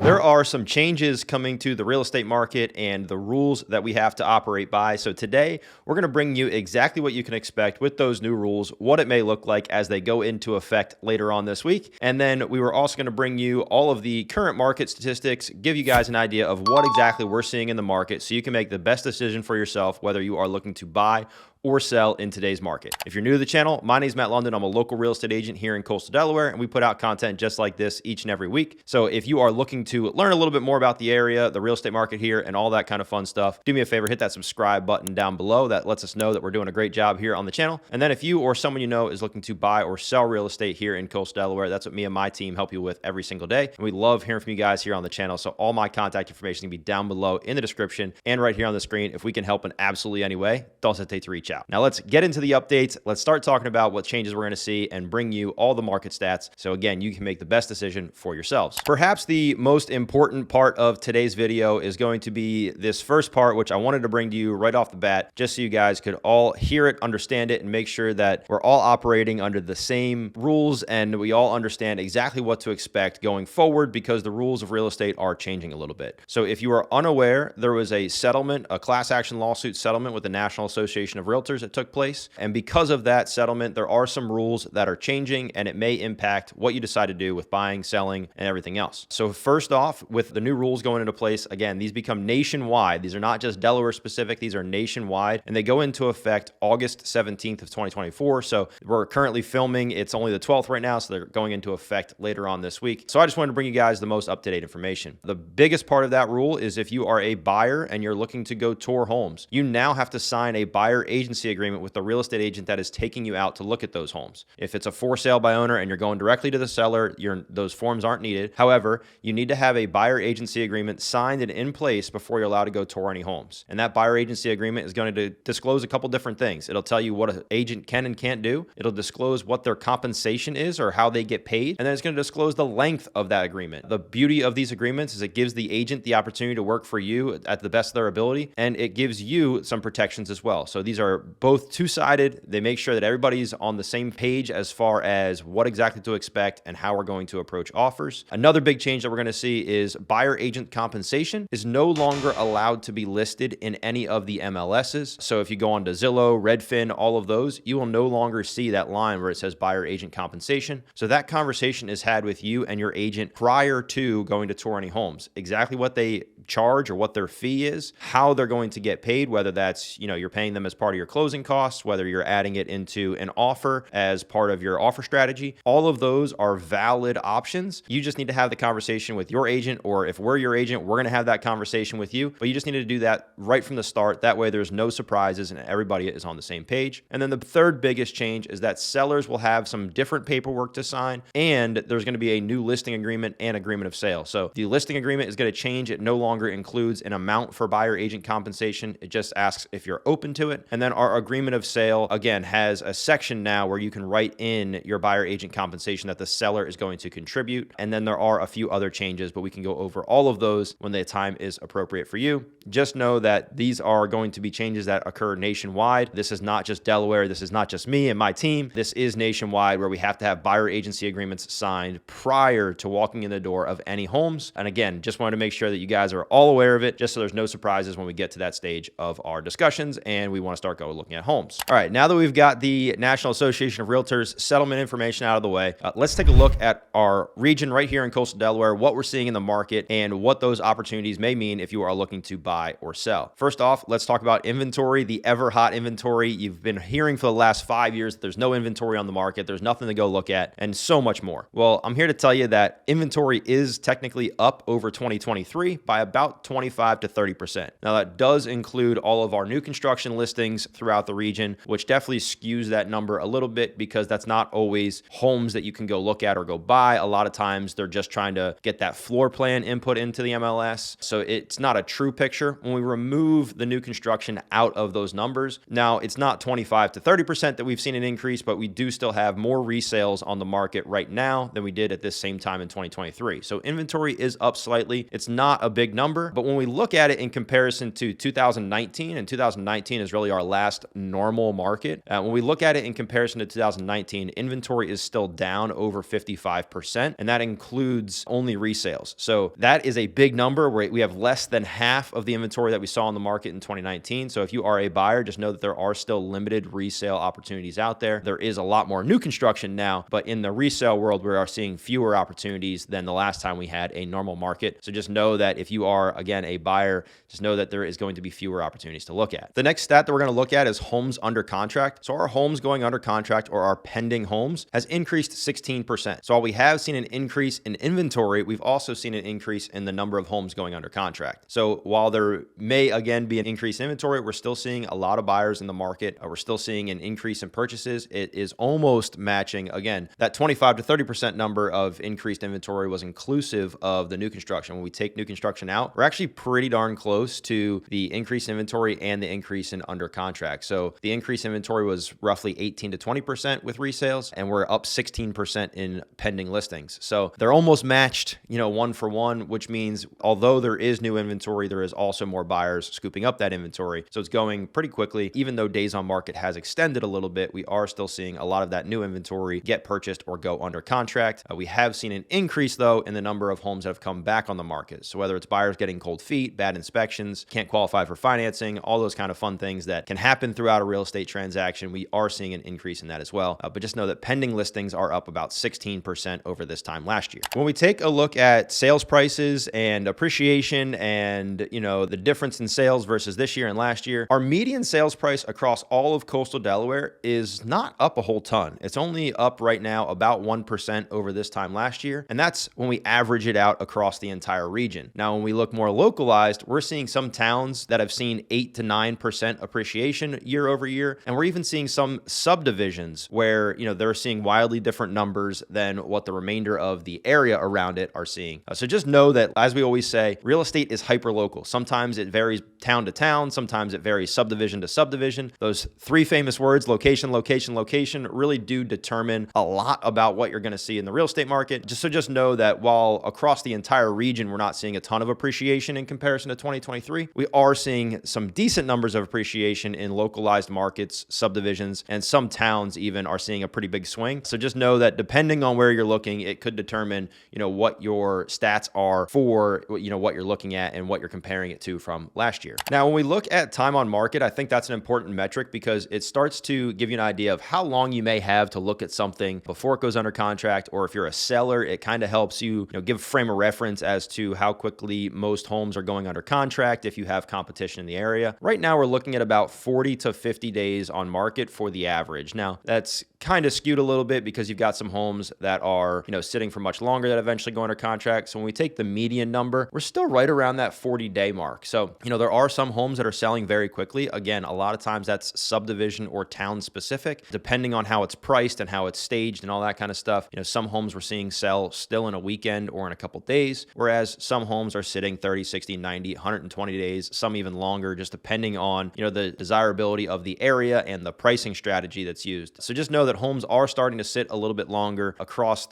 There are some changes coming to the real estate market and the rules that we have to operate by. So today, we're going to bring you exactly what you can expect with those new rules, what it may look like as they go into effect later on this week. And then we were also going to bring you all of the current market statistics, give you guys an idea of what exactly we're seeing in the market so you can make the best decision for yourself, whether you are looking to buy or sell in today's market. If you're new to the channel, my name is Matt Lunden. I'm a local real estate agent here in Coastal Delaware, and we put out content just like this each and every week. So if you are looking to learn a little bit more about the area, the real estate market here, and all that kind of fun stuff, do me a favor, hit that subscribe button down below. That lets us know that we're doing a great job here on the channel. And then if you or someone you know is looking to buy or sell real estate here in Coastal Delaware, that's what me and my team help you with every single day. And we love hearing from you guys here on the channel. So all my contact information can be down below in the description and right here on the screen. If we can help in absolutely any way, don't hesitate to reach out. Now let's get into the updates. Let's start talking about what changes we're going to see and bring you all the market stats. So again, you can make the best decision for yourselves. Perhaps the most important part of today's video is going to be this first part, which I wanted to bring to you right off the bat, just so you guys could all hear it, understand it, and make sure that we're all operating under the same rules and we all understand exactly what to expect going forward, because the rules of real estate are changing a little bit. So if you are unaware, there was a settlement, a class action lawsuit settlement with the National Association of Realtors that took place. And because of that settlement, there are some rules that are changing, and it may impact what you decide to do with buying, selling, and everything else. So first off, with the new rules going into place, again, these become nationwide. These are not just Delaware specific. These are nationwide, and they go into effect August 17th of 2024. So we're currently filming. It's only the 12th right now, so they're going into effect later on this week. So I just wanted to bring you guys the most up-to-date information. The biggest part of that rule is if you are a buyer and you're looking to go tour homes, you now have to sign a buyer agency agreement with the real estate agent that is taking you out to look at those homes. If it's a for sale by owner and you're going directly to the seller, those forms aren't needed. However, you need to have a buyer agency agreement signed and in place before you're allowed to go tour any homes. And that buyer agency agreement is going to disclose a couple different things. It'll tell you what an agent can and can't do. It'll disclose what their compensation is or how they get paid. And then it's going to disclose the length of that agreement. The beauty of these agreements is it gives the agent the opportunity to work for you at the best of their ability, and it gives you some protections as well. So these are both two-sided. They make sure that everybody's on the same page as far as what exactly to expect and how we're going to approach offers. Another big change that we're going to see is buyer agent compensation is no longer allowed to be listed in any of the MLSs. So if you go on to Zillow, Redfin, all of those, you will no longer see that line where it says buyer agent compensation. So that conversation is had with you and your agent prior to going to tour any homes. Exactly what they charge or what their fee is, how they're going to get paid, whether that's, you're paying them as part of your closing costs, whether you're adding it into an offer as part of your offer strategy. All of those are valid options. You just need to have the conversation with your agent, or if we're your agent, we're going to have that conversation with you, but you just need to do that right from the start. That way there's no surprises and everybody is on the same page. And then the third biggest change is that sellers will have some different paperwork to sign, and there's going to be a new listing agreement and agreement of sale. So the listing agreement is going to change. It no longer includes an amount for buyer agent compensation. It just asks if you're open to it. And then our agreement of sale, again, has a section now where you can write in your buyer agent compensation that the seller is going to contribute. And then there are a few other changes, but we can go over all of those when the time is appropriate for you. Just know that these are going to be changes that occur nationwide. This is not just Delaware. This is not just me and my team. This is nationwide, where we have to have buyer agency agreements signed prior to walking in the door of any homes. And again, just wanted to make sure that you guys are all aware of it, just so there's no surprises when we get to that stage of our discussions and we want to start going looking at homes. All right, now that we've got the National Association of Realtors settlement information out of the way, let's take a look at our region right here in Coastal Delaware, what we're seeing in the market and what those opportunities may mean if you are looking to buy or sell. First off, let's talk about inventory, the ever hot inventory. You've been hearing for the last 5 years that there's no inventory on the market, there's nothing to go look at, and so much more. Well, I'm here to tell you that inventory is technically up over 2023 by about 25 to 30%. Now that does include all of our new construction listings throughout the region, which definitely skews that number a little bit, because that's not always homes that you can go look at or go buy. A lot of times they're just trying to get that floor plan input into the MLS. So it's not a true picture. When we remove the new construction out of those numbers, now it's not 25 to 30% that we've seen an increase, but we do still have more resales on the market right now than we did at this same time in 2023. So inventory is up slightly. It's not a big number, but when we look at it in comparison to 2019, and 2019 is really our last last normal market. When we look at it in comparison to 2019, inventory is still down over 55%, and that includes only resales. So that is a big number where we have less than half of the inventory that we saw in the market in 2019. So if you are a buyer, just know that there are still limited resale opportunities out there. There is a lot more new construction now, but in the resale world, we are seeing fewer opportunities than the last time we had a normal market. So just know that if you are, again, a buyer, just know that there is going to be fewer opportunities to look at. The next stat that we're going to look at is homes under contract. So our homes going under contract or our pending homes has increased 16%. So while we have seen an increase in inventory, we've also seen an increase in the number of homes going under contract. So while there may again be an increase in inventory, we're still seeing a lot of buyers in the market. We're still seeing an increase in purchases. It is almost matching, again, that 25 to 30% number of increased inventory was inclusive of the new construction. When we take new construction out, we're actually pretty darn close to the increased inventory and the increase in under contract. So the increased inventory was roughly 18 to 20% with resales, and we're up 16% in pending listings. So they're almost matched, one for one, which means although there is new inventory, there is also more buyers scooping up that inventory. So it's going pretty quickly. Even though days on market has extended a little bit, we are still seeing a lot of that new inventory get purchased or go under contract. We have seen an increase, though, in the number of homes that have come back on the market. So whether it's buyers getting cold feet, bad inspections, can't qualify for financing, all those kind of fun things that can happen throughout a real estate transaction, we are seeing an increase in that as well. But just know that pending listings are up about 16% over this time last year. When we take a look at sales prices and appreciation and, the difference in sales versus this year and last year, our median sales price across all of coastal Delaware is not up a whole ton. It's only up right now about 1% over this time last year. And that's when we average it out across the entire region. Now, when we look more localized, we're seeing some towns that have seen 8 to 9% appreciation year over year. And we're even seeing some subdivisions where, they're seeing wildly different numbers than what the remainder of the area around it are seeing. So just know that, as we always say, real estate is hyper local. Sometimes it varies town to town. Sometimes it varies subdivision to subdivision. Those three famous words, location, location, location, really do determine a lot about what you're going to see in the real estate market. Just know that while across the entire region, we're not seeing a ton of appreciation in comparison to 2023, we are seeing some decent numbers of appreciation in localized markets, subdivisions, and some towns even are seeing a pretty big swing. So just know that depending on where you're looking, it could determine, what your stats are for, what you're looking at and what you're comparing it to from last year. Now, when we look at time on market, I think that's an important metric because it starts to give you an idea of how long you may have to look at something before it goes under contract, or if you're a seller, it kind of helps you, give a frame of reference as to how quickly most homes are going under contract if you have competition in the area. Right now, we're looking at about 40 to 50 days on market for the average. Now, that's kind of skewed a little bit because you've got some homes that are, sitting for much longer that eventually go under contract. So when we take the median number, we're still right around that 40-day mark. So, there are some homes that are selling very quickly. Again, a lot of times that's subdivision or town specific, depending on how it's priced and how it's staged and all that kind of stuff. Some homes we're seeing sell still in a weekend or in a couple days, whereas some homes are sitting 30, 60, 90, 120 days, some even longer, just depending on, the desirability of the area and the pricing strategy that's used. So just know that homes are starting to sit a little bit longer across,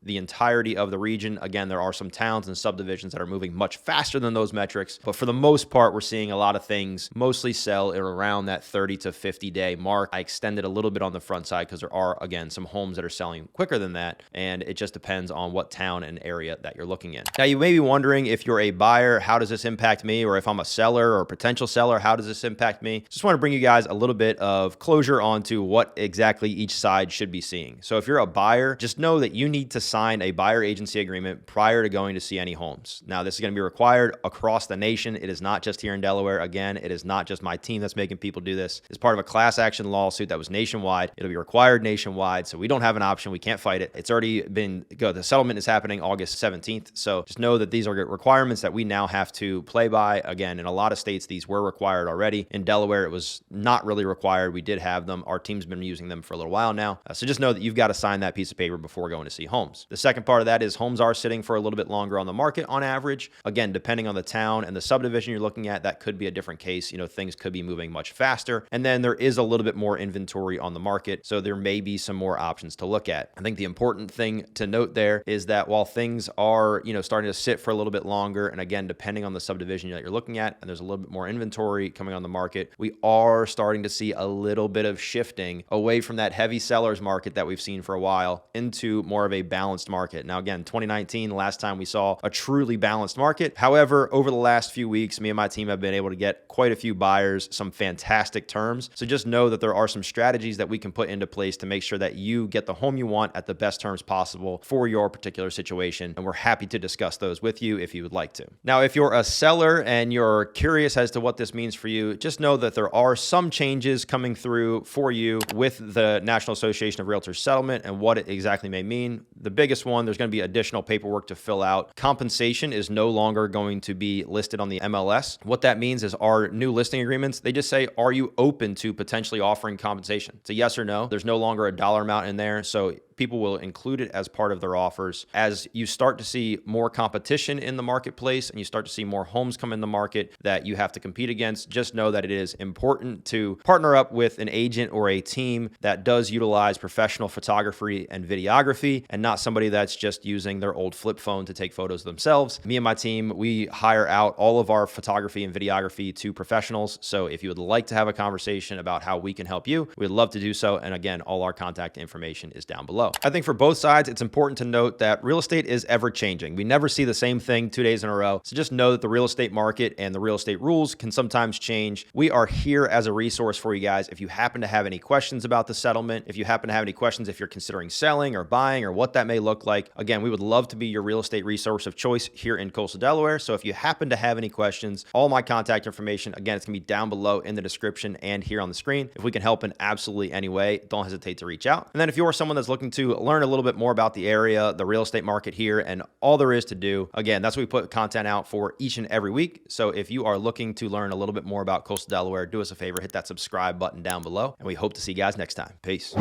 the entirety of the region. Again, there are some towns and subdivisions that are moving much faster than those metrics, but for the most part, we're seeing a lot of things mostly sell at around that 30 to 50 day mark. I extended a little bit on the front side because there are, again, some homes that are selling quicker than that, and it just depends on what town and area that you're looking in. Now, you may be wondering, if you're a buyer, how does this impact me? Or if I'm a seller or a potential seller, how does this impact me? Just want to bring you guys a little bit of closure onto what exactly each side should be seeing. So if you're a buyer, just know that you need to sign a buyer agency agreement prior to going to see any homes. Now, this is going to be required across the nation. It is not just here in Delaware. Again, it is not just my team that's making people do this. It's part of a class action lawsuit that was nationwide. It'll be required nationwide, so we don't have an option. We can't fight it. It's already been go. The settlement is happening August 17th. So just know that these are requirements that we now have to play by. Again, in a lot of states, these were required already. In Delaware, it was not really required. We did have them. Our team's been using them for a little while now. So just know that you've got to sign that piece of paper before going to see homes. homes. The second part of that is homes are sitting for a little bit longer on the market on average. Again, depending on the town and the subdivision you're looking at, that could be a different case. Things could be moving much faster. And then there is a little bit more inventory on the market, so there may be some more options to look at. I think the important thing to note there is that while things are, starting to sit for a little bit longer, and again, depending on the subdivision that you're looking at, and there's a little bit more inventory coming on the market, we are starting to see a little bit of shifting away from that heavy sellers market that we've seen for a while into more of a balanced market. Now, again, 2019, the last time we saw a truly balanced market. However, over the last few weeks, me and my team have been able to get quite a few buyers some fantastic terms. So just know that there are some strategies that we can put into place to make sure that you get the home you want at the best terms possible for your particular situation. And we're happy to discuss those with you if you would like to. Now, if you're a seller and you're curious as to what this means for you, just know that there are some changes coming through for you with the National Association of Realtors settlement and what it exactly may mean. The biggest one, there's going to be additional paperwork to fill out. Compensation is no longer going to be listed on the MLS. What that means is our new listing agreements, they just say, are you open to potentially offering compensation? It's a yes or no. There's no longer a dollar amount in there. So people will include it as part of their offers. As you start to see more competition in the marketplace and you start to see more homes come in the market that you have to compete against, just know that it is important to partner up with an agent or a team that does utilize professional photography and videography and not somebody that's just using their old flip phone to take photos themselves. Me and my team, we hire out all of our photography and videography to professionals. So if you would like to have a conversation about how we can help you, we'd love to do so. And again, all our contact information is down below. I think for both sides, it's important to note that real estate is ever changing. We never see the same thing 2 days in a row. So just know that the real estate market and the real estate rules can sometimes change. We are here as a resource for you guys. If you happen to have any questions about the settlement, if you happen to have any questions, if you're considering selling or buying or what that may look like, again, we would love to be your real estate resource of choice here in Coastal Delaware. So if you happen to have any questions, all my contact information, again, it's gonna be down below in the description and here on the screen. If we can help in absolutely any way, don't hesitate to reach out. And then if you're someone that's looking to learn a little bit more about the area, the real estate market here, and all there is to do, again, that's what we put content out for each and every week. So if you are looking to learn a little bit more about Coastal Delaware, do us a favor, hit that subscribe button down below, and we hope to see you guys next time. Peace.